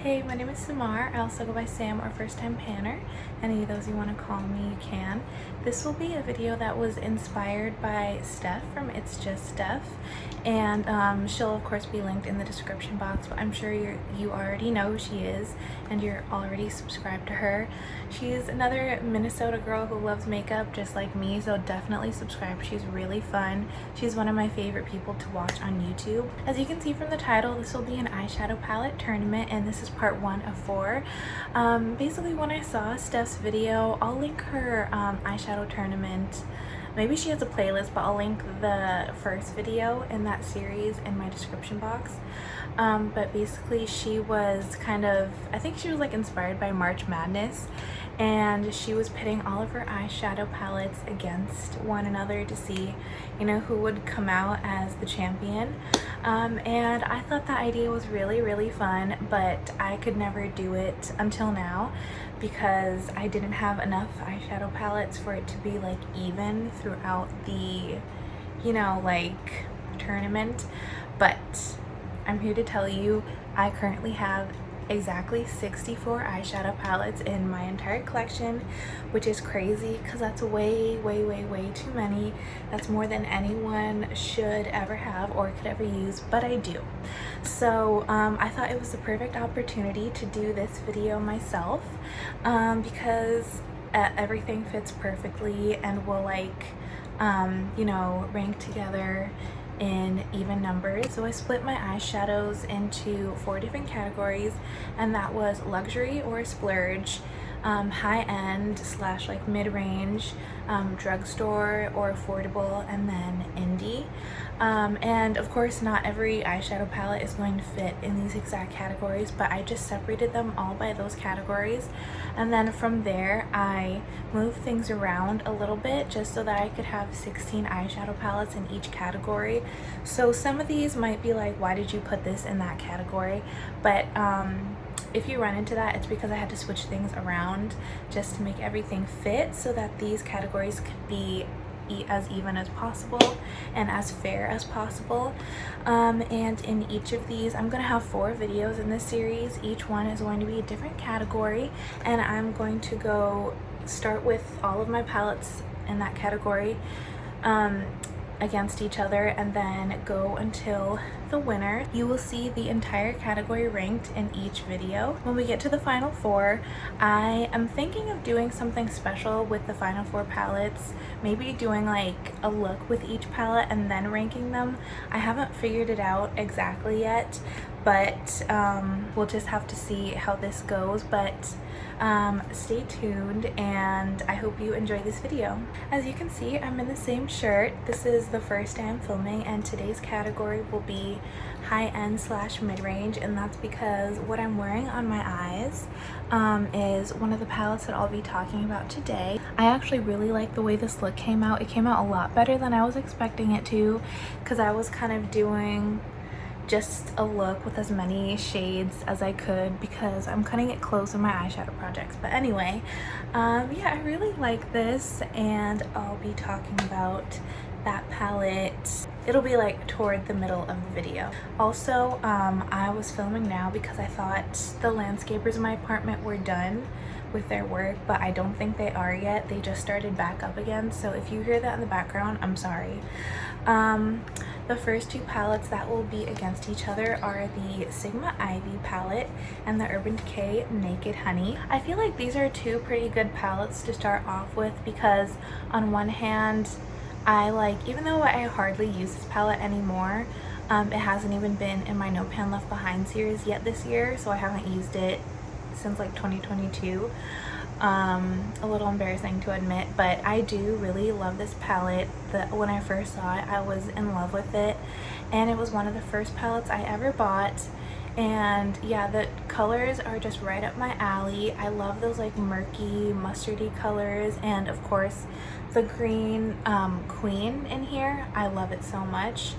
Hey, my name is Samar. I also go by Sam or First Time Panner. Any of those you want to call me, you can. This will be a video that was inspired by Steph from It's Just Steph, and she'll of course be linked in the description box, but I'm sure you already know who she is and you're already subscribed to her. She's another Minnesota girl who loves makeup just like me, so definitely subscribe. She's really fun. She's one of my favorite people to watch on YouTube. As you can see from the title, this will be an eyeshadow palette tournament, and this is part 1 of 4. Basically, when I saw Steph's video, I'll link her eyeshadow tournament. Maybe she has a playlist, but I'll link the first video in that series in my description box. But basically she was I think she was like inspired by March Madness, and she was pitting all of her eyeshadow palettes against one another to see, who would come out as the champion. And I thought that idea was really fun, but I could never do it until now because I didn't have enough eyeshadow palettes for it to be like even throughout the, tournament. But I'm here to tell you I currently have exactly 64 eyeshadow palettes in my entire collection, which is crazy because that's way too many. That's more than anyone should ever have or could ever use, but I do. So I thought it was the perfect opportunity to do this video myself, because everything fits perfectly and will rank together in even numbers. So I split my eyeshadows into 4 different categories, and that was luxury or splurge, high-end slash like mid-range, drugstore or affordable, and then indie. And of course not every eyeshadow palette is going to fit in these exact categories, but I just separated them all by those categories, and then from there I moved things around a little bit just so that I could have 16 eyeshadow palettes in each category. So some of these might be like, why did you put this in that category? But if you run into that, it's because I had to switch things around just to make everything fit so that these categories could be as even as possible and as fair as possible. And in each of these, I'm gonna have 4 videos in this series. Each one is going to be a different category, and I'm going to start with all of my palettes in that category against each other, and then go until the winner. You will see the entire category ranked in each video. When we get to the final 4, I am thinking of doing something special with the final 4 palettes, maybe doing like a look with each palette and then ranking them. I haven't figured it out exactly yet, but we'll just have to see how this goes. But stay tuned, and I hope you enjoy this video. As you can see, I'm in the same shirt. This is the first day I'm filming, and today's category will be high-end slash mid-range, and that's because what I'm wearing on my eyes is one of the palettes that I'll be talking about today. I actually really like the way this look came out. It came out a lot better than I was expecting it to, because I was kind of doing just a look with as many shades as I could because I'm cutting it close in my eyeshadow projects. But anyway, yeah, I really like this, and I'll be talking about that palette. It'll be like toward the middle of the video. Also, I was filming now because I thought the landscapers in my apartment were done with their work, but I don't think they are yet. They just started back up again, so if you hear that in the background, I'm sorry. The first 2 palettes that will be against each other are the Sigma Ivy palette and the Urban Decay Naked Honey. I feel like these are 2 pretty good palettes to start off with because on one hand, even though I hardly use this palette anymore, it hasn't even been in my No Pan Left Behind series yet this year, so I haven't used it since like 2022. A little embarrassing to admit, but I do really love this palette. When I first saw it, I was in love with it, and it was one of the first palettes I ever bought. And yeah, the colors are just right up my alley. I love those like murky mustardy colors, and of course the green Queen in here. I love it so much.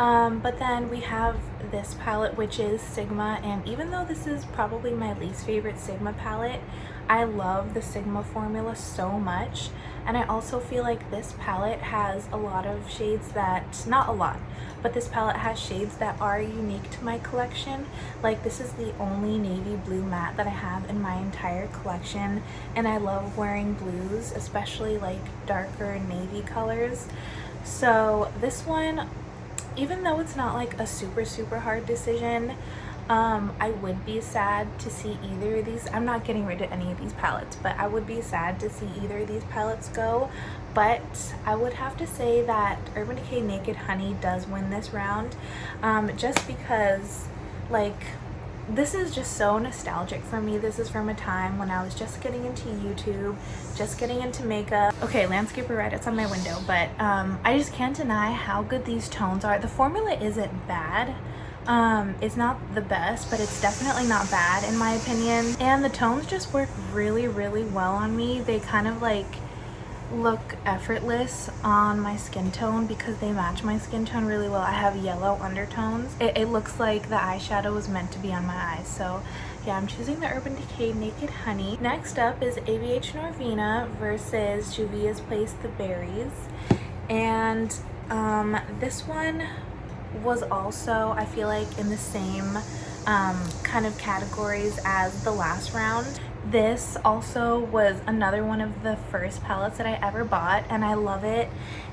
But then we have this palette, which is Sigma, and even though this is probably my least favorite Sigma palette, I love the Sigma formula so much. And I also feel like this palette has a lot of shades that, not a lot, but this palette has shades that are unique to my collection. Like, this is the only navy blue matte that I have in my entire collection, and I love wearing blues, especially like darker navy colors. So this one, even though it's not like a super hard decision, I would be sad to see either of these. I'm not getting rid of any of these palettes, but I would be sad to see either of these palettes go. But I would have to say that Urban Decay Naked Honey does win this round, just because, like, this is just so nostalgic for me. This is from a time when I was just getting into YouTube, just getting into makeup. Okay, landscaper red, it's on my window, but I just can't deny how good these tones are. The formula isn't bad. It's not the best, but it's definitely not bad in my opinion. And the tones just work really well on me. They kind of like look effortless on my skin tone because they match my skin tone really well. I have yellow undertones. It looks like the eyeshadow was meant to be on my eyes. So yeah, I'm choosing the Urban Decay Naked Honey. Next up is ABH Norvina versus Juvia's Place The Berries. And this one was also, I feel like, in the same kind of categories as the last round. This also was another one of the first palettes that I ever bought, and I love it.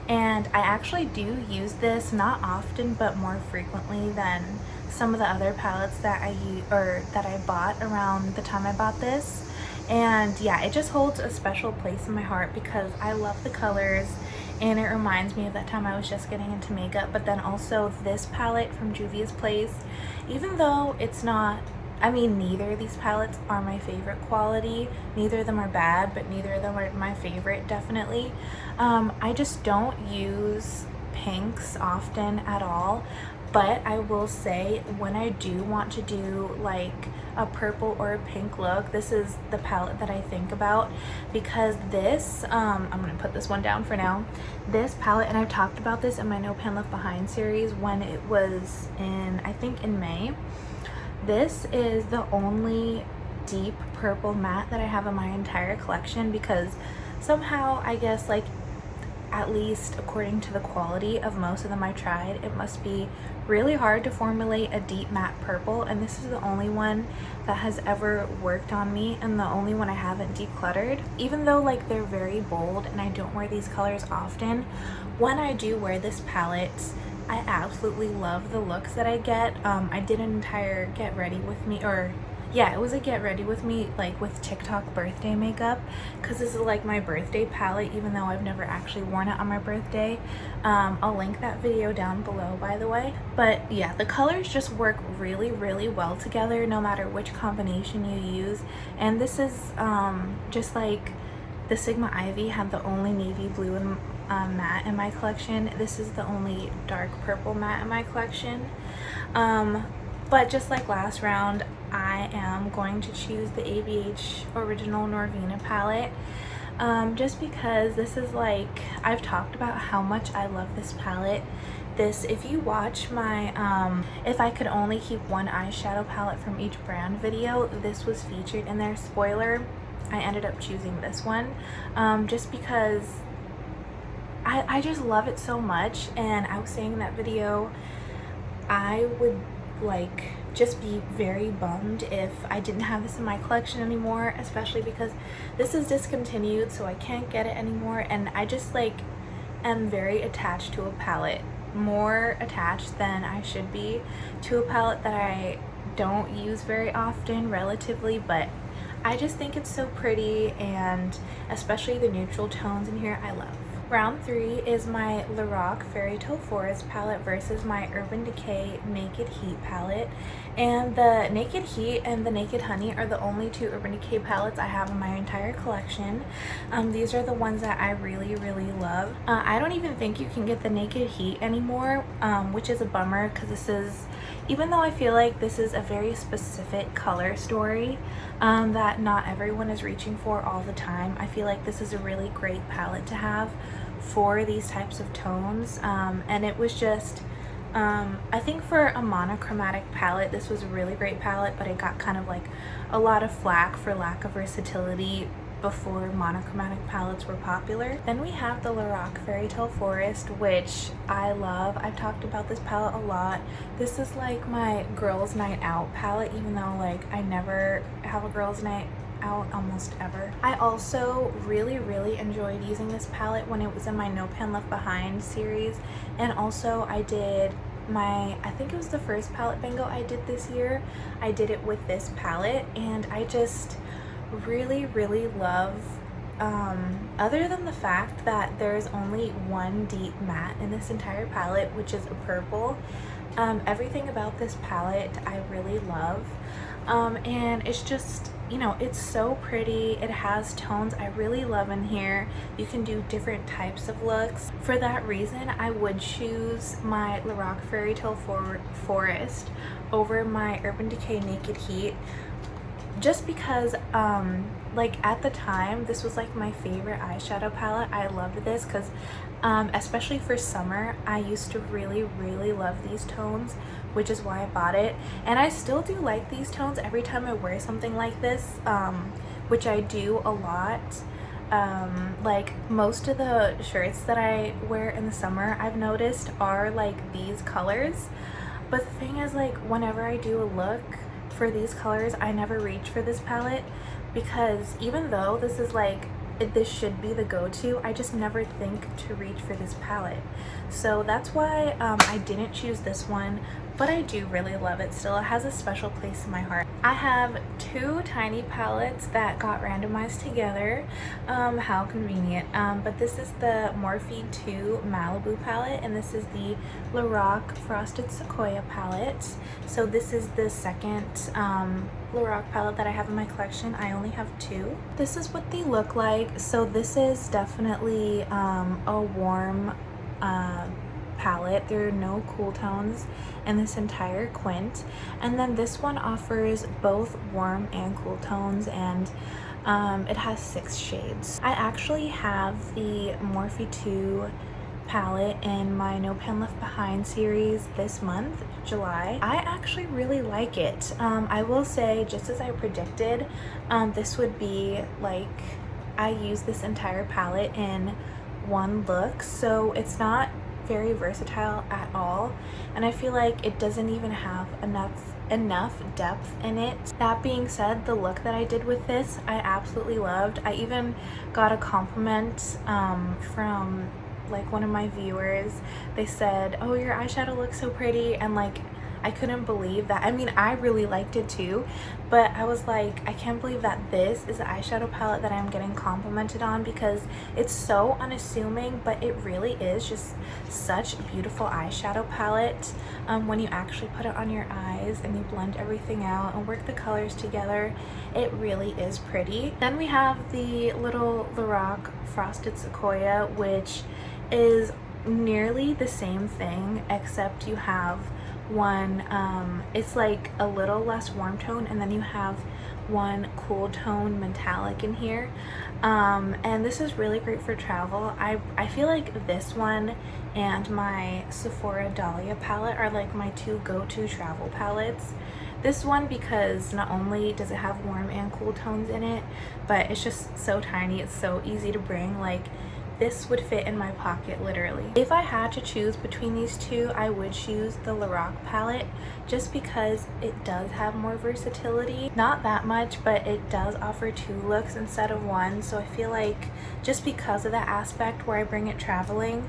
And I actually do use this not often, but more frequently than some of the other palettes that I bought around the time I bought this. And yeah, it just holds a special place in my heart because I love the colors, and it reminds me of that time I was just getting into makeup. But then also this palette from Juvia's Place, even though it's not, I mean, neither of these palettes are my favorite quality, neither of them are bad, but neither of them are my favorite, definitely. I just don't use pinks often at all, but I will say when I do want to do like a purple or a pink look, this is the palette that I think about, because this, I'm gonna put this one down for now. This palette, and I've talked about this in my No Pan Left Behind series when it was in, I think in May. This is the only deep purple matte that I have in my entire collection because somehow, I guess, like, at least according to the quality of most of them I tried, it must be really hard to formulate a deep matte purple, and this is the only one that has ever worked on me and the only one I haven't decluttered. Even though like they're very bold and I don't wear these colors often, when I do wear this palette, I absolutely love the looks that I get. I did an entire get ready with me, or yeah, it was a get ready with me, like with TikTok birthday makeup, because this is like my birthday palette, even though I've never actually worn it on my birthday. I'll link that video down below, by the way. But yeah, the colors just work really well together no matter which combination you use. And this is just like the Sigma Ivy had the only navy blue and matte in my collection. This is the only dark purple matte in my collection. But just like last round, I am going to choose the ABH Original Norvina palette, just because this is like, I've talked about how much I love this palette. This, if you watch my if I could only keep one eyeshadow palette from each brand video, this was featured in their spoiler. I ended up choosing this one just because I just love it so much. And I was saying in that video, I would like just be very bummed if I didn't have this in my collection anymore, especially because this is discontinued, so I can't get it anymore. And I just like am very attached to a palette, more attached than I should be to a palette that I don't use very often relatively, but I just think it's so pretty, and especially the neutral tones in here I love. Round 3 is my Lorac Fairy Tale Forest palette versus my Urban Decay Naked Heat palette. And the Naked Heat and the Naked Honey are the only two Urban Decay palettes I have in my entire collection. These are the ones that I really love. I don't even think you can get the Naked Heat anymore, which is a bummer, because this is, even though I feel like this is a very specific color story that not everyone is reaching for all the time, I feel like this is a really great palette to have for these types of tones. And it was just I think for a monochromatic palette, this was a really great palette, but it got kind of like a lot of flack for lack of versatility before monochromatic palettes were popular. Then we have the Lorac Fairy Tale Forest, which I love. I've talked about this palette a lot. This is like my girls' night out palette, even though like I never have a girls' night out almost ever. I also really enjoyed using this palette when it was in my No Pan Left Behind series, and also I did I think it was the first palette bingo I did this year. I did it with this palette, and I just really love, other than the fact that there's only one deep matte in this entire palette, which is a purple, everything about this palette I really love, and it's just, you know, it's so pretty. It has tones I really love in here. You can do different types of looks. For that reason, I would choose my Lorac Fairy Tale Forest over my Urban Decay Naked Heat, just because like at the time this was like my favorite eyeshadow palette. I loved this because especially for summer, I used to really love these tones, which is why I bought it, and I still do like these tones every time I wear something like this, which I do a lot. Like most of the shirts that I wear in the summer, I've noticed, are like these colors, but the thing is, like whenever I do a look for these colors, I never reach for this palette, because even though this is like, this should be the go-to, I just never think to reach for this palette. So that's why I didn't choose this one, but I do really love it still. It has a special place in my heart. I have two tiny palettes that got randomized together. How convenient. But this is the Morphe 2 Malibu palette, and this is the Lorac Frosted Sequoia palette. So this is the second Lorac palette that I have in my collection. I only have two. This is what they look like. So this is definitely a warm palette. There are no cool tones in this entire quint, and then this one offers both warm and cool tones, and it has 6 shades. I actually have the Morphe 2 palette in my No Pan Left Behind series this month, July. I actually really like it. I will say, just as I predicted, this would be like, I use this entire palette in one look, so it's not very versatile at all, and I feel like it doesn't even have enough depth in it. That being said, the look that I did with this, I absolutely loved. I even got a compliment from like one of my viewers. They said, "Oh, your eyeshadow looks so pretty," and like, I couldn't believe that. I mean, I really liked it too, but I was like, I can't believe that this is the eyeshadow palette that I'm getting complimented on, because it's so unassuming, but it really is just such a beautiful eyeshadow palette. When you actually put it on your eyes and you blend everything out and work the colors together, it really is pretty. Then we have the little Lorac Frosted Sequoia, which is nearly the same thing, except you have one, it's like a little less warm tone, and then you have one cool tone metallic in here, and this is really great for travel. I feel like this one and my Sephora Dahlia palette are like my two go-to travel palettes. This one, because not only does it have warm and cool tones in it, but it's just so tiny, it's so easy to bring. Like, this would fit in my pocket literally. If I had to choose between these two, I would choose the Lorac palette, just because it does have more versatility. Not that much, but it does offer 2 looks instead of 1, so I feel like just because of that aspect where I bring it traveling,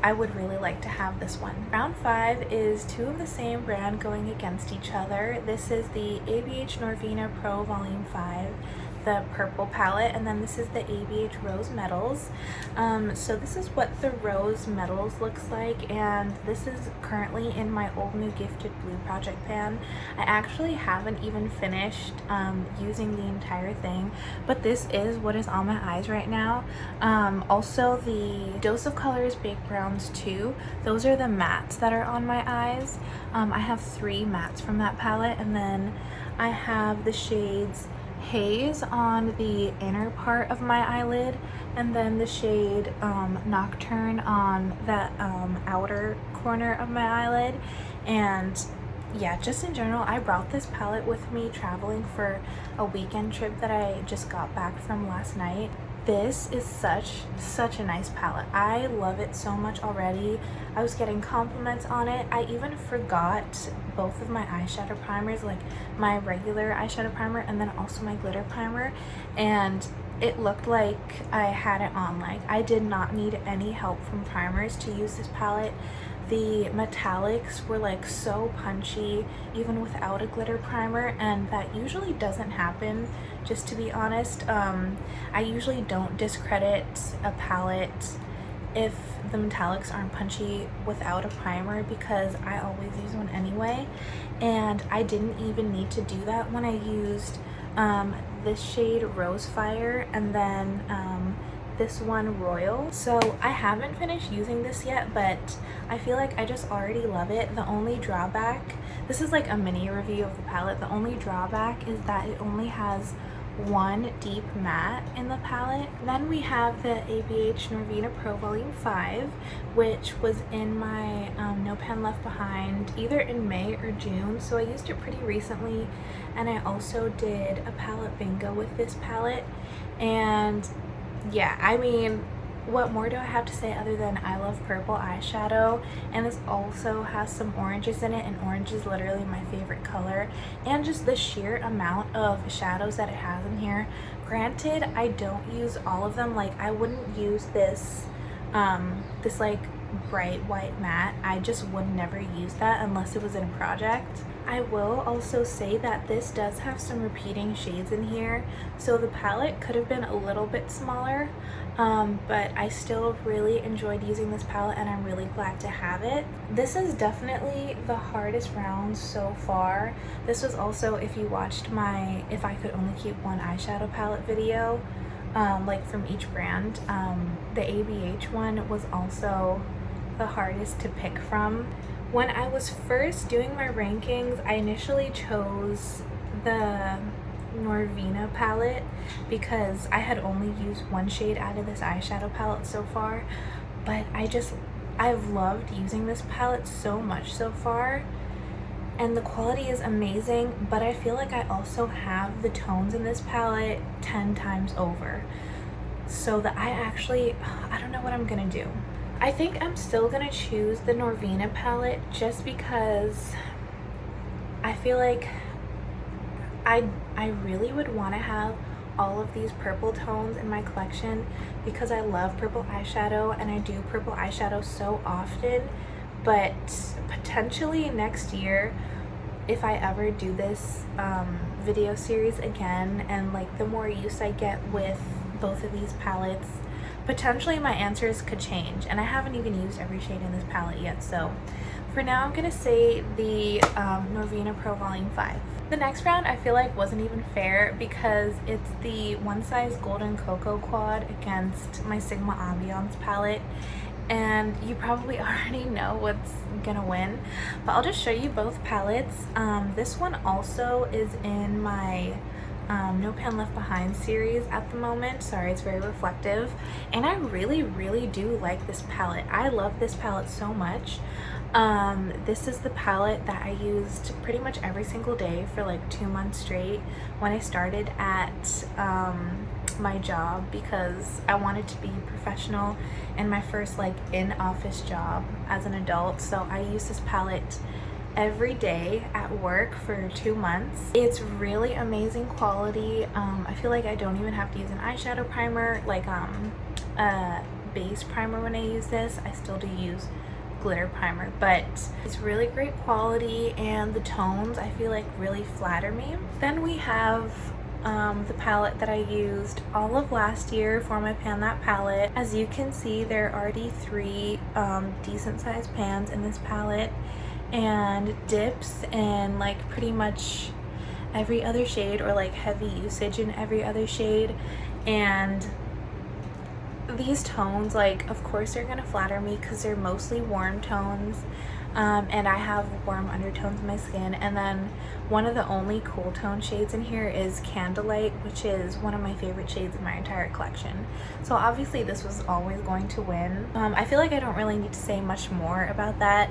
I would really like to have this one. Round 5 is 2 of the same brand going against each other. This is the ABH Norvina Pro Volume 5, the purple palette, and then this is the ABH Rose Metals. So this is what the Rose Metals looks like, and this is currently in my Old New Gifted Blue project pan. I actually haven't even finished using the entire thing, but this is what is on my eyes right now. Also, the Dose of Colors Baked Browns 2, those are the mattes that are on my eyes. I have 3 mattes from that palette, and then I have the shades Haze on the inner part of my eyelid, and then the shade Nocturne on the outer corner of my eyelid. And yeah, just in general, I brought this palette with me traveling for a weekend trip that I just got back from last night. This is such a nice palette. I love it so much already. I was getting compliments on it. I even forgot both of my eyeshadow primers, like my regular eyeshadow primer and then also my glitter primer, and it looked like I had it on. Like, I did not need any help from primers to use this palette. The metallics were like so punchy even without a glitter primer, and that usually doesn't happen, just to be honest. I usually don't discredit a palette if the metallics aren't punchy without a primer, because I always use one anyway, and I didn't even need to do that when I used this shade Rose Fire and then this one Royal. So I haven't finished using this yet, but I feel like I just already love it. The only drawback, this is like a mini review of the palette, the only drawback is that it only has one deep matte in the palette. Then we have the ABH Norvina Pro Volume 5, which was in my No Pan Left Behind either in May or June, so I used it pretty recently. And I also did a palette bingo with this palette, and yeah, I mean, what more do I have to say other than I love purple eyeshadow, and this also has some oranges in it, and orange is literally my favorite color, and just the sheer amount of shadows that it has in here. Granted, I don't use all of them. Like, I wouldn't use this this like bright white matte. I just would never use that unless it was in a project. I will also say that this does have some repeating shades in here, so the palette could have been a little bit smaller, but I still really enjoyed using this palette and I'm really glad to have it. This is definitely the hardest round so far. This was also, if you watched my If I Could Only Keep One Eyeshadow Palette video, like from each brand, the ABH one was also the hardest to pick from. When I was first doing my rankings, I initially chose the Norvina palette because I had only used one shade out of this eyeshadow palette so far, but I've loved using this palette so much so far, and the quality is amazing, but I feel like I also have the tones in this palette 10 times over, so that I don't know what I'm gonna do. I think I'm still gonna choose the Norvina palette just because I feel like I really would want to have all of these purple tones in my collection because I love purple eyeshadow and I do purple eyeshadow so often. But potentially next year, if I ever do this video series again, and like the more use I get with both of these palettes, potentially my answers could change, and I haven't even used every shade in this palette yet. So for now, I'm gonna say the Norvina Pro Volume 5. The next round I feel like wasn't even fair because it's the One Size Golden Cocoa Quad against my Sigma Ambiance palette, and you probably already know what's gonna win, but I'll just show you both palettes. This one also is in my No Pan Left Behind series at the moment. Sorry, it's very reflective, and I really do like this palette. I love this palette so much. This is the palette that I used pretty much every single day for like 2 months straight when I started at my job, because I wanted to be professional in my first like in-office job as an adult. So I used this palette every day at work for 2 months. It's really amazing quality. I feel like I don't even have to use an eyeshadow primer, like a base primer when I use this. I still do use glitter primer, but it's really great quality, and the tones I feel like really flatter me. Then we have the palette that I used all of last year for my Pan That palette. As you can see, there are already 3 decent sized pans in this palette, and dips in like pretty much every other shade, or like heavy usage in every other shade. And these tones, like, of course they're gonna flatter me because they're mostly warm tones, and I have warm undertones in my skin. And then one of the only cool tone shades in here is Candlelight, which is one of my favorite shades in my entire collection. So obviously this was always going to win. I feel like I don't really need to say much more about that.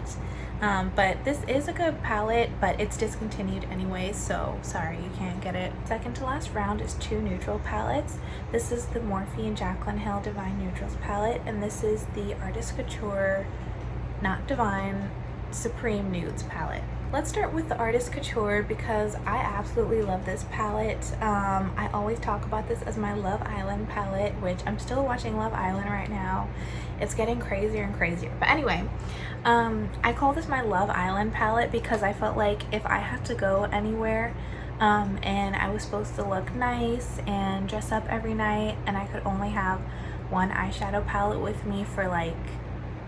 But this is a good palette, but it's discontinued anyway, so sorry you can't get it. Second to last round is two neutral palettes. This is the Morphe and Jaclyn Hill Divine Neutrals palette, and this is the Artist Couture, not Divine, Supreme Nudes palette. Let's start with the Artist Couture because I absolutely love this palette. I always talk about this as my Love Island palette, which I'm still watching Love Island right now. It's getting crazier and crazier. But anyway, I call this my Love Island palette because I felt like if I had to go anywhere and I was supposed to look nice and dress up every night and I could only have one eyeshadow palette with me for like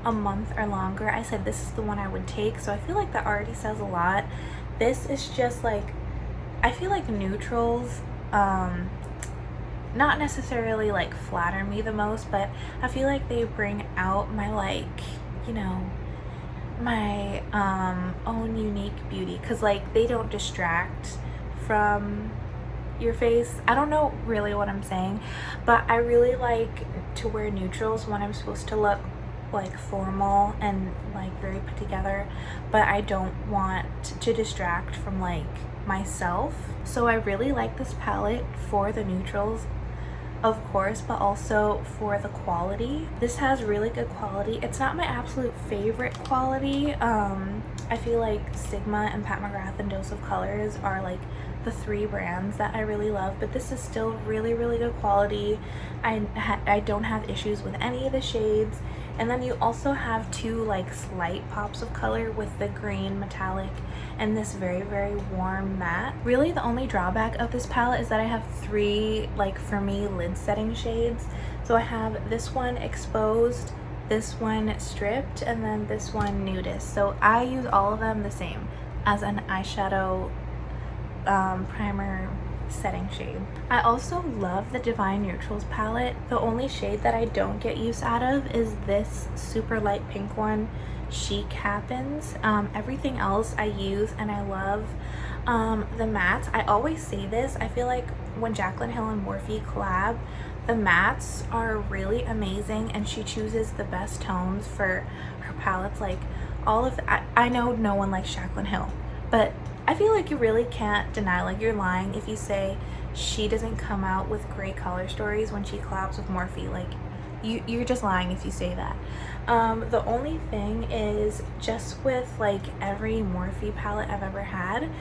a month or longer, I said this is the one I would take. So I feel like that already says a lot. This is just like, I feel like neutrals not necessarily like flatter me the most, but I feel like they bring out my, like, you know, my own unique beauty, because like they don't distract from your face. I don't know really what I'm saying, but I really like to wear neutrals when I'm supposed to look like formal and like very put together, but I don't want to distract from like myself. So I really like this palette for the neutrals, of course, but also for the quality. This has really good quality. It's not my absolute favorite quality. I feel like Sigma and Pat McGrath and Dose of Colors are like the three brands that I really love, but this is still really, really good quality. I don't have issues with any of the shades. And then you also have two like slight pops of color with the green metallic and this very, very warm matte. Really the only drawback of this palette is that I have three, like for me, lid setting shades. So I have this one exposed, this one stripped, and then this one nudist. So I use all of them the same as an eyeshadow primer setting shade. I also love the Divine Neutrals palette. The only shade that I don't get use out of is this super light pink one, Chic Happens. Everything else I use and I love. The mattes, I always say this, I feel like when Jaclyn Hill and Morphe collab, the mattes are really amazing and she chooses the best tones for her palettes. Like all of I know no one likes Jaclyn Hill, but I feel like you really can't deny, like you're lying if you say she doesn't come out with great color stories when she collabs with Morphe. Like you're just lying if you say that. The only thing is just with like every Morphe palette I've ever had,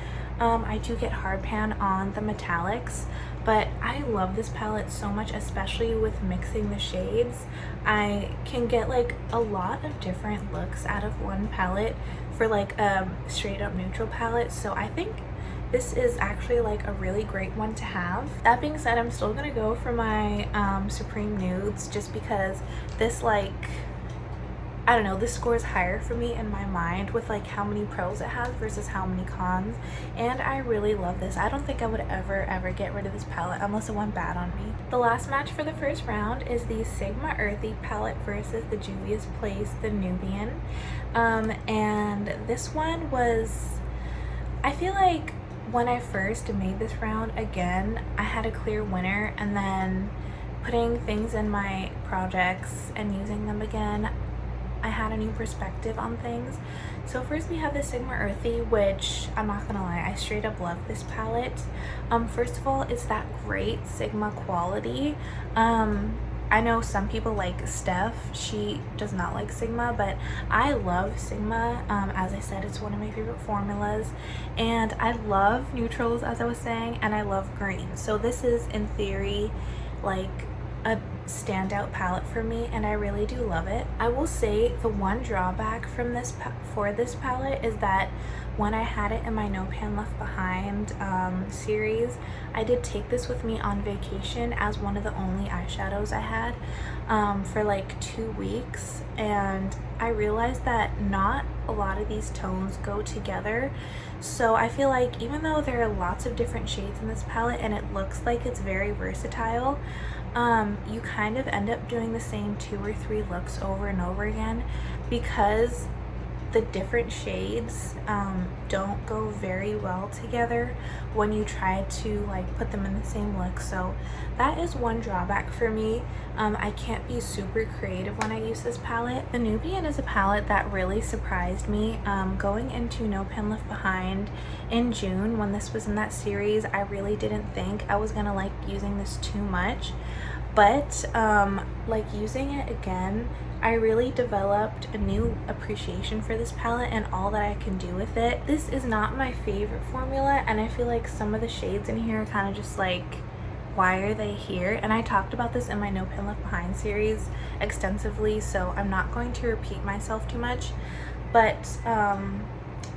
I do get hard pan on the metallics, but I love this palette so much, especially with mixing the shades. I can get like a lot of different looks out of one palette for like a straight up neutral palette. So I think this is actually like a really great one to have. That being said, I'm still gonna go for my Supreme Nudes just because this, like, I don't know, this scores higher for me in my mind with like how many pros it has versus how many cons, and I really love this. I don't think I would ever get rid of this palette unless it went bad on me. The last match for the first round is the Sigma Earthy palette versus the Juvia's Place, the Nubian. And this one was, I feel like when I first made this round, again, I had a clear winner, and then putting things in my projects and using them again, I had a new perspective on things. So first we have the Sigma Earthy, which I'm not gonna lie, I straight up love this palette. First of all, it's that great Sigma quality. I know some people like Steph, she does not like Sigma, but I love Sigma. As I said, it's one of my favorite formulas, and I love neutrals, as I was saying, and I love green. So this is in theory like a standout palette for me, and I really do love it. I will say the one drawback from this palette is that when I had it in my No Pan Left Behind series, I did take this with me on vacation as one of the only eyeshadows I had for like 2 weeks, and I realized that not a lot of these tones go together. So I feel like even though there are lots of different shades in this palette and it looks like it's very versatile, you kind of end up doing the same 2 or 3 looks over and over again because the different shades don't go very well together when you try to like put them in the same look. So that is one drawback for me. I can't be super creative when I use this palette. The Nubian is a palette that really surprised me. Going into No Pin Left Behind in June when this was in that series, I really didn't think I was gonna like using this too much, but like using it again, I really developed a new appreciation for this palette and all that I can do with it. This is not my favorite formula, and I feel like some of the shades in here are kind of just like, why are they here? And I talked about this in my No Pin Left Behind series extensively, so I'm not going to repeat myself too much. But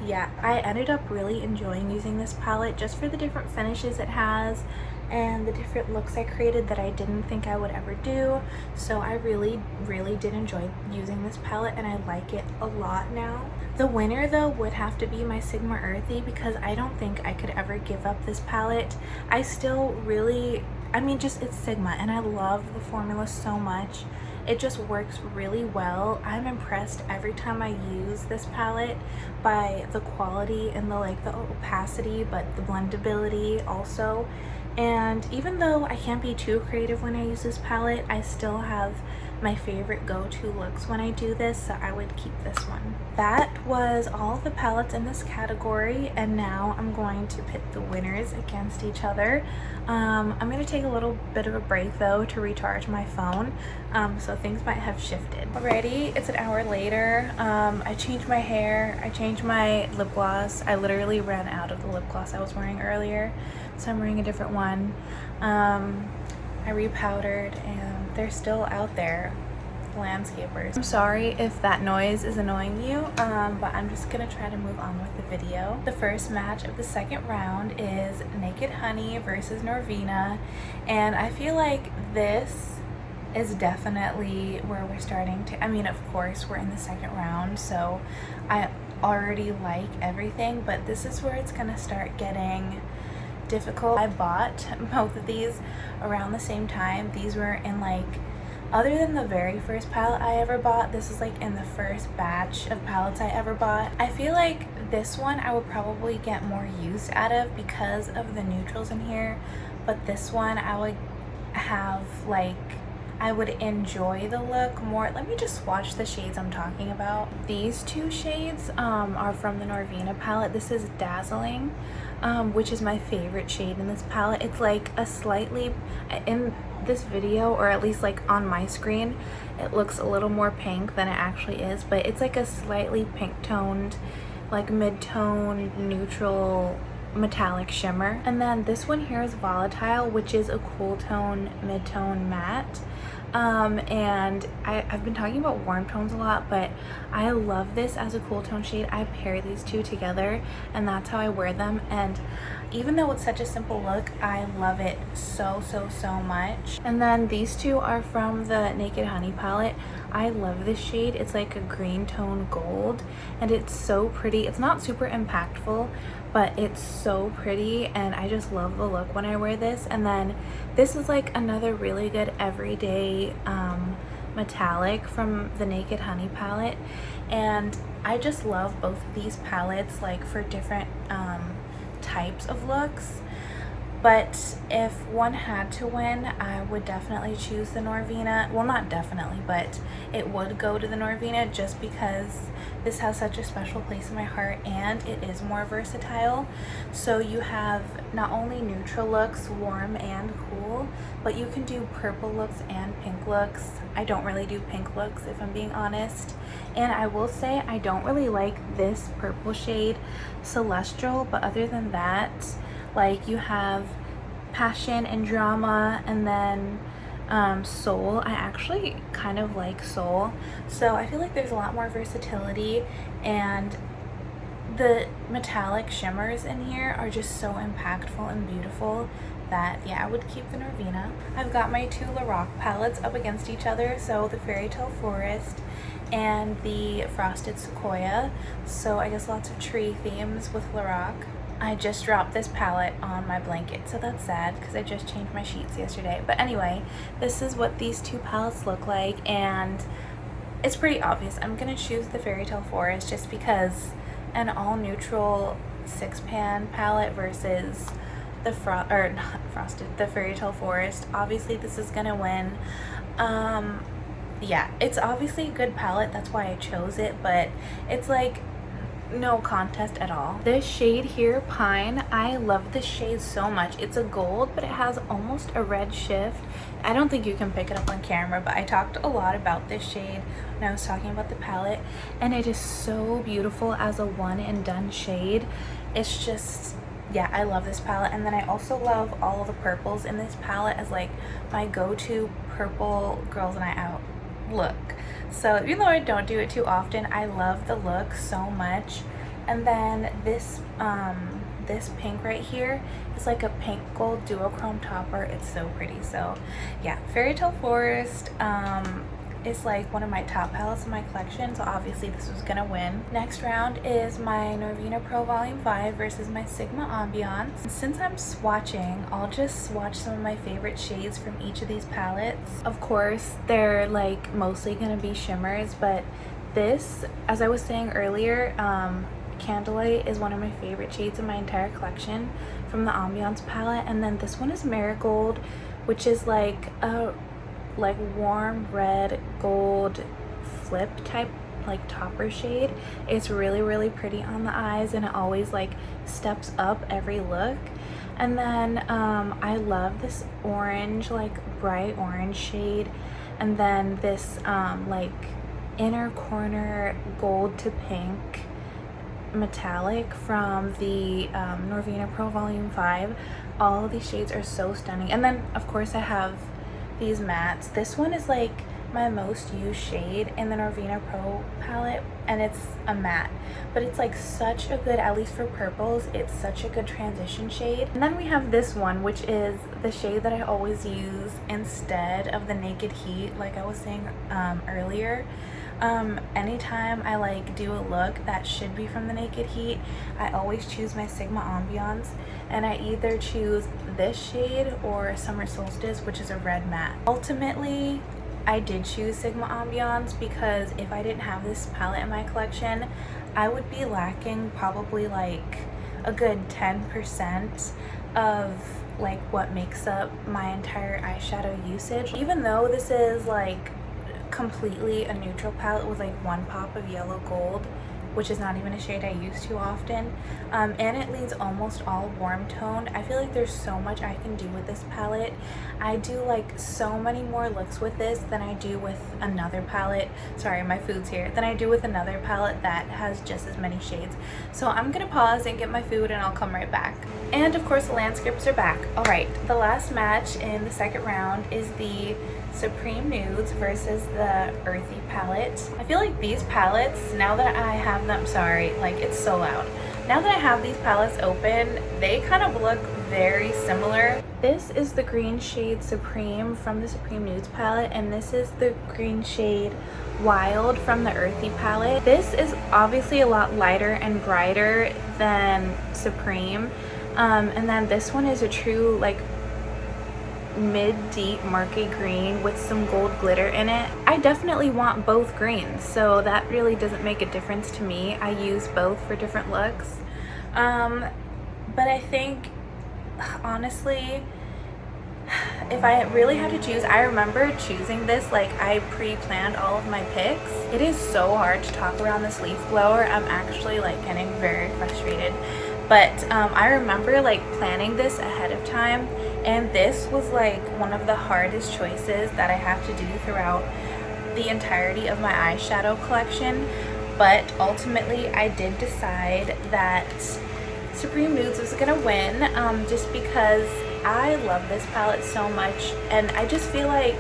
yeah, I ended up really enjoying using this palette just for the different finishes it has and the different looks I created that I didn't think I would ever do. So I really did enjoy using this palette, and I like it a lot now. The winner though would have to be my Sigma Earthy, because I don't think I could ever give up this palette. I still really, I mean, just it's Sigma and I love the formula so much. It just works really well. I'm impressed every time I use this palette by the quality and the like the opacity, but the blendability also. And even though I can't be too creative when I use this palette, I still have my favorite go-to looks when I do this, so I would keep this one. That was all of the palettes in this category, and now I'm going to pit the winners against each other. I'm going to take a little bit of a break though to recharge my phone, so things might have shifted. Alrighty, it's an hour later. I changed my hair, I changed my lip gloss. I literally ran out of the lip gloss I was wearing earlier, so I'm wearing a different one. I repowdered, and they're still out there, landscapers. I'm sorry if that noise is annoying you, but I'm just gonna try to move on with the video. The first match of the second round is Naked Honey versus Norvina, and I feel like this is definitely where we're starting to, I mean, of course we're in the second round, so I already like everything, but this is where it's gonna start getting difficult. I bought both of these around the same time. These were in like, other than the very first palette I ever bought, this is like in the first batch of palettes I ever bought. I feel like this one I would probably get more use out of because of the neutrals in here, but this one I would have like, I would enjoy the look more. Let me just swatch the shades I'm talking about. These two shades are from the Norvina palette. This is Dazzling, which is my favorite shade in this palette. It's like a slightly, in this video, or at least like on my screen, it looks a little more pink than it actually is, but it's like a slightly pink toned, like mid-tone neutral metallic shimmer. And then this one here is Volatile, which is a cool tone mid-tone matte. And I've been talking about warm tones a lot, but I love this as a cool tone shade. I pair these two together and that's how I wear them, and even though it's such a simple look, I love it so much. And then these two are from the Naked Honey palette. I love this shade. It's like a green tone gold, and it's so pretty. It's not super impactful, but it's so pretty, and I just love the look when I wear this. And then this is like another really good everyday metallic from the Naked Honey palette, and I just love both of these palettes like for different types of looks. But if one had to win, I would definitely choose the Norvina. Well, not definitely, but it would go to the Norvina just because this has such a special place in my heart and it is more versatile. So you have not only neutral looks, warm and cool, but you can do purple looks and pink looks. I don't really do pink looks if I'm being honest. And I will say I don't really like this purple shade, Celestial, but other than that, like you have Passion and Drama, and then Soul. I actually kind of like Soul, so I feel like there's a lot more versatility, and the metallic shimmers in here are just so impactful and beautiful that, yeah, I would keep the Norvina. I've got my two Lorac palettes up against each other, so the Fairy Tale Forest and the Frosted Sequoia, so I guess lots of tree themes with Lorac. I just dropped this palette on my blanket, so that's sad because I just changed my sheets yesterday. But anyway, this is what these two palettes look like, and it's pretty obvious. I'm gonna choose the Fairy Tale Forest just because an all neutral 6-pan palette versus the the Fairy Tale Forest. Obviously this is gonna win. Yeah, it's obviously a good palette, that's why I chose it, but it's like no contest at all. This shade here, Pine, I love this shade so much. It's a gold, but it has almost a red shift. I don't think you can pick it up on camera, but I talked a lot about this shade when I was talking about the palette, and it is so beautiful as a one and done shade. It's just, yeah, I love this palette. And then I also love all of the purples in this palette as like my go-to purple girls night out look. So even though I don't do it too often, I love the look so much. And then this this pink right here is like a pink gold duochrome topper. It's so pretty. So yeah, Fairy Tale Forest is like one of my top palettes in my collection, so obviously this was gonna win. Next round is my Norvina Pro Volume 5 versus my Sigma Ambiance. Since I'm swatching, I'll just swatch some of my favorite shades from each of these palettes. Of course, they're like mostly gonna be shimmers, but this, as I was saying earlier, Candlelight is one of my favorite shades in my entire collection from the Ambiance palette. And then this one is Marigold, which is like a warm red gold flip type like topper shade. It's really pretty on the eyes, and it always like steps up every look. And then I love this orange, like bright orange shade, and then this like inner corner gold to pink metallic from the Norvina Pro Volume 5. All of these shades are so stunning. And then of course I have these mattes. This one is like my most used shade in the Norvina Pro palette, and it's a matte, but it's like such a good, at least for purples, it's such a good transition shade. And then we have this one, which is the shade that I always use instead of the Naked Heat, like I was saying earlier. Anytime I like do a look that should be from the Naked Heat, I always choose my Sigma Ambiance, and I either choose this shade or Summer Solstice, which is a red matte. Ultimately, I did choose Sigma Ambiance because if I didn't have this palette in my collection, I would be lacking probably like a good 10% of like what makes up my entire eyeshadow usage. Even though this is like completely a neutral palette with like one pop of yellow gold, which is not even a shade I use too often, and it leaves almost all warm toned. I feel like there's so much I can do with this palette. I do like so many more looks with this than I do with another palette. Sorry, my food's here. Than I do with another palette that has just as many shades. So I'm gonna pause and get my food and I'll come right back. And of course the landscapes are back. All right, the last match in the second round is the Supreme Nudes versus the Earthy palette. I feel like these palettes, now that I have them, sorry, like it's so loud. Now that I have these palettes open, they kind of look very similar. This is the green shade Supreme from the Supreme Nudes palette, and this is the green shade Wild from the Earthy palette. This is obviously a lot lighter and brighter than Supreme. And then this one is a true like mid-deep murky green with some gold glitter in it. I definitely want both greens, so that really doesn't make a difference to me. I use both for different looks. But I think honestly, if I really had to choose, I remember choosing this, like I pre-planned all of my picks. It is so hard to talk around this leaf blower. I'm actually like getting very frustrated. But I remember like planning this ahead of time, and this was like one of the hardest choices that I have to do throughout the entirety of my eyeshadow collection. But ultimately I did decide that Supreme Nudes was gonna win, just because I love this palette so much, and I just feel like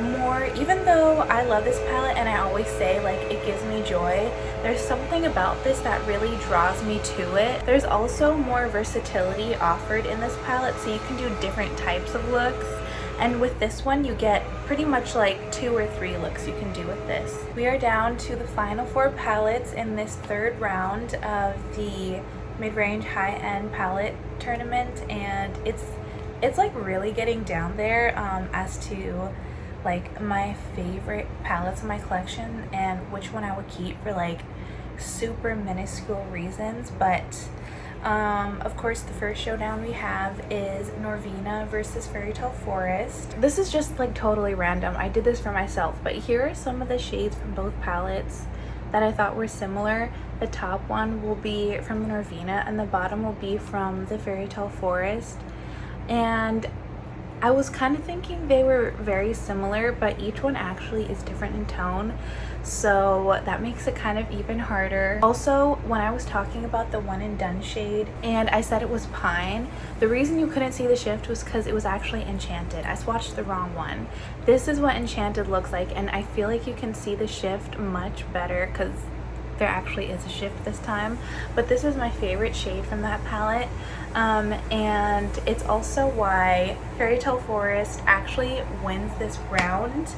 more, even though I love this palette and I always say like it gives me joy, there's something about this that really draws me to it. There's also more versatility offered in this palette, so you can do different types of looks, and with this one you get pretty much like 2 or 3 looks you can do with this. We are down to the final 4 palettes in this third round of the mid-range high-end palette tournament, and it's like really getting down there as to like my favorite palettes in my collection and which one I would keep for like super minuscule reasons. But of course, the first showdown we have is Norvina versus Fairy Tale Forest. This is just like totally random. I did this for myself, but here are some of the shades from both palettes that I thought were similar. The top one will be from the Norvina and the bottom will be from the Fairy Tale Forest. And I was kind of thinking they were very similar, but each one actually is different in tone, so that makes it kind of even harder. Also, when I was talking about the one and done shade and I said it was Pine, the reason you couldn't see the shift was because it was actually Enchanted. I swatched the wrong one. This is what Enchanted looks like, and I feel like you can see the shift much better because there actually is a shift this time. But this is my favorite shade from that palette, and it's also why Fairy Tale Forest actually wins this round.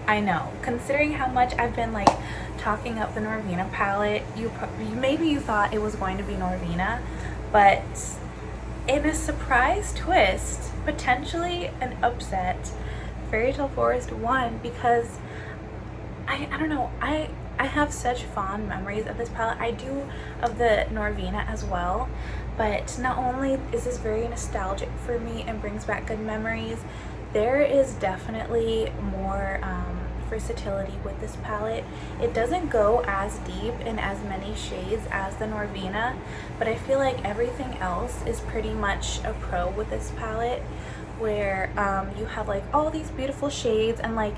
I know, considering how much I've been like talking up the Norvina palette, maybe you thought it was going to be Norvina, but in a surprise twist, potentially an upset, Fairy Tale Forest won because I don't know, I have such fond memories of this palette. I do of the Norvina as well, but not only is this very nostalgic for me and brings back good memories, there is definitely more versatility with this palette. It doesn't go as deep in as many shades as the Norvina, but I feel like everything else is pretty much a pro with this palette, where you have like all these beautiful shades and like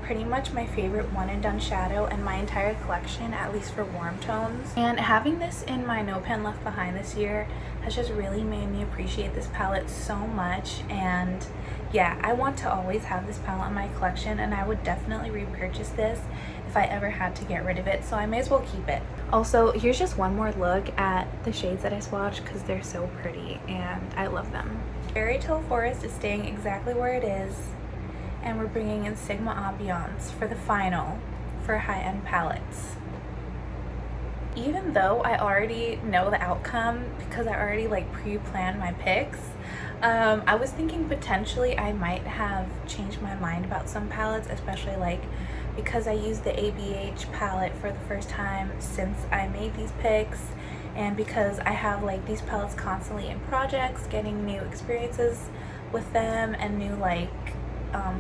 pretty much my favorite one and done shadow in my entire collection, at least for warm tones. And having this in my No Pen Left Behind this year has just really made me appreciate this palette so much. And yeah, I want to always have this palette in my collection, and I would definitely repurchase this if I ever had to get rid of it, so I may as well keep it. Also, here's just one more look at the shades that I swatched because they're so pretty and I love them. Fairy Tale Forest is staying exactly where it is, and we're bringing in Sigma Ambiance for the final for high-end palettes. Even though I already know the outcome because I already like pre-planned my picks, I was thinking potentially I might have changed my mind about some palettes, especially like because I used the ABH palette for the first time since I made these picks, and because I have like these palettes constantly in projects, getting new experiences with them and new like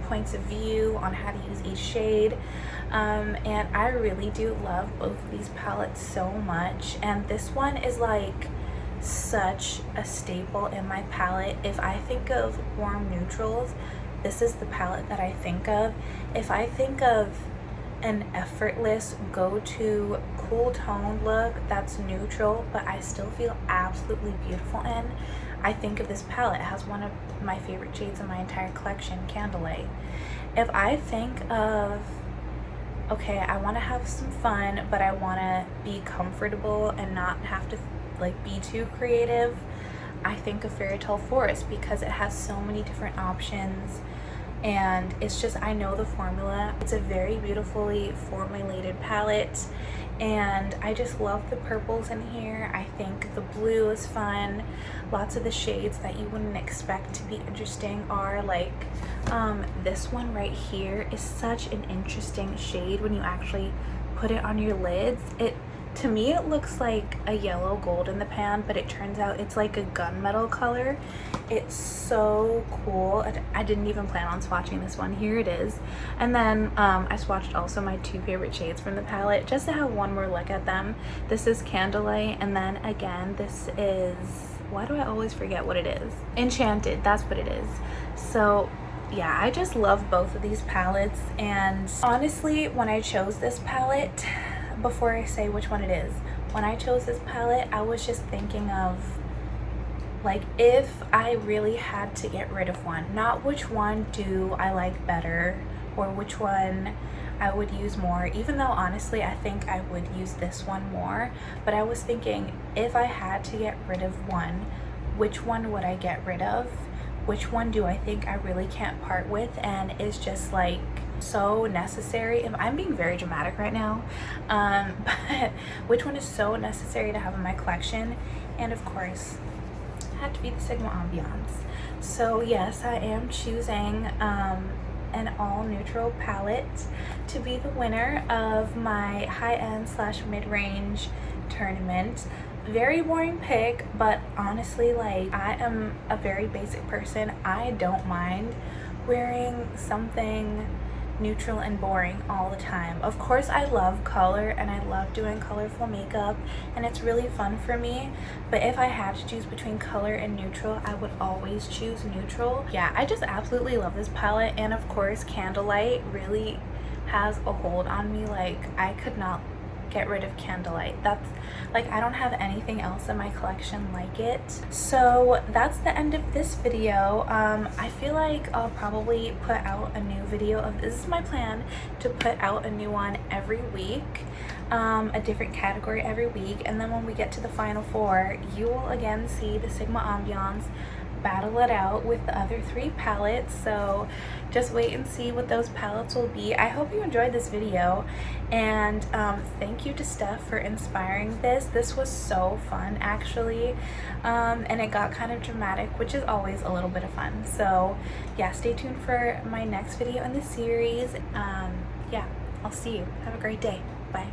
points of view on how to use each shade, and I really do love both of these palettes so much. And this one is like such a staple in my palette. If I think of warm neutrals, this is the palette that I think of. If I think of an effortless go-to cool tone look that's neutral but I still feel absolutely beautiful in, I think of this palette. It has one of my favorite shades in my entire collection, Candlelight. If I think of, okay, I want to have some fun but I want to be comfortable and not have to like be too creative, I think of Fairy Tale Forest because it has so many different options. And it's just, I know the formula. It's a very beautifully formulated palette, and I just love the purples in here. I think the blue is fun. Lots of the shades that you wouldn't expect to be interesting are like this one right here is such an interesting shade when you actually put it on your lids. To me it looks like a yellow gold in the pan, but it turns out it's like a gunmetal color. It's so cool. I didn't even plan on swatching this one. Here it is. And then I swatched also my two favorite shades from the palette just to have one more look at them. This is Candlelight, and then again this is, why do I always forget what it is? Enchanted, that's what it is. So yeah, I just love both of these palettes. And honestly, when I chose this palette, before I say which one it is, when I chose this palette, I was just thinking of like if I really had to get rid of one, not which one do I like better or which one I would use more, even though honestly I think I would use this one more, but I was thinking if I had to get rid of one, which one would I get rid of? Which one do I think I really can't part with and is just like so necessary? And I'm being very dramatic right now, but which one is so necessary to have in my collection? And of course it had to be the Sigma Ambiance. So yes, I am choosing an all neutral palette to be the winner of my high-end slash mid-range tournament. Very boring pick, but honestly, like, I am a very basic person. I don't mind wearing something neutral and boring all the time. Of course, I love color and I love doing colorful makeup and it's really fun for me, but if I had to choose between color and neutral, I would always choose neutral. Yeah, I just absolutely love this palette, and of course Candlelight really has a hold on me. Like, I could not get rid of Candlelight. That's like, I don't have anything else in my collection like it. So that's the end of this video. I feel like I'll probably put out a new video of this. Is my plan to put out a new one every week, a different category every week, and then when we get to the final four, you will again see the Sigma Ambiance battle it out with the other three palettes. So just wait and see what those palettes will be. I hope you enjoyed this video, and thank you to Steph for inspiring this. This was so fun actually, and it got kind of dramatic, which is always a little bit of fun. So yeah, stay tuned for my next video in the series. Yeah, I'll see you. Have a great day. Bye.